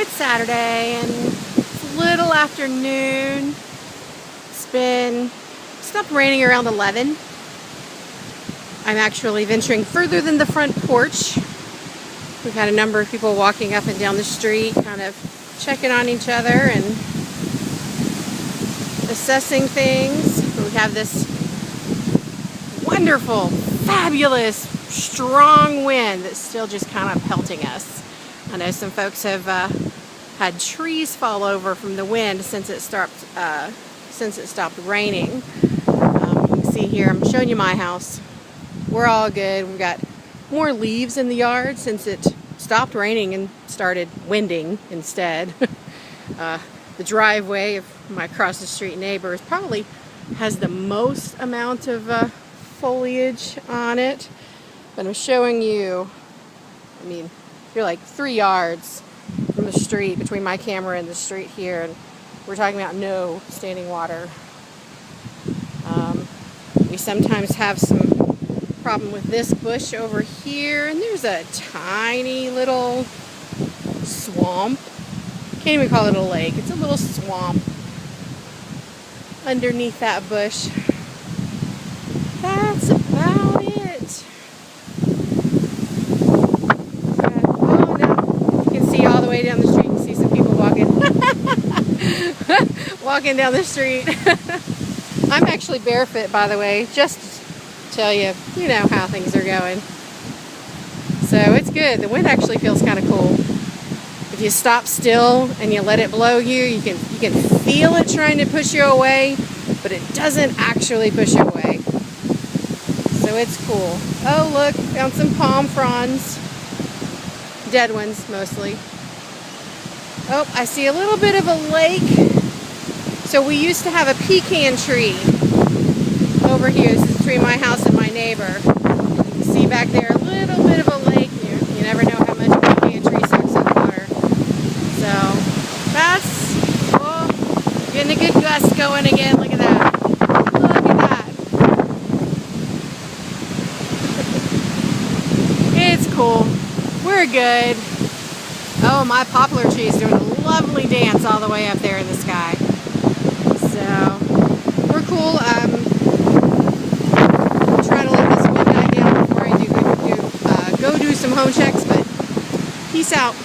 It's Saturday and it's a little afternoon. It stopped raining around 11. I'm actually venturing further than the front porch. We've had a number of people walking up and down the street, kind of checking on each other and assessing things. We have this wonderful, fabulous, strong wind that's still just kind of pelting us. I know some folks have had trees fall over from the wind since it stopped raining. You can see here, I'm showing you my house. We're all good. We've got more leaves in the yard since it stopped raining and started winding instead. The driveway of my across the street neighbors probably has the most amount of foliage on it. But I'm showing you, I mean, you're like 3 yards from the street, between my camera and the street here, and we're talking about no standing water. We sometimes have some problem with this bush over here, and there's a tiny little swamp. Can't even call it a lake. It's a little swamp underneath that bush. That's about it. Oh no, you can see all the way down the street. You can see some people walking. Walking down the street. I'm actually barefoot, by the way, just to tell you, you know how things are going. So it's good. The wind actually feels kind of cool. If you stop still and you let it blow you, you can feel it trying to push you away, but it doesn't actually push you away. So it's cool. Oh look, found some palm fronds. Dead ones mostly. Oh, I see a little bit of a lake. So we used to have a pecan tree over here. This is between my house and my neighbor. You can see back there a little bit of a lake. You never know how much a pecan tree sucks up water. So that's cool. Getting a good gust going again. Look at that. Look at that. It's cool. We're good. Oh, my poplar tree is doing a lovely dance all the way up there in the sky. So we're cool. I'm trying to let this wind die down before I go do some home checks, but peace out.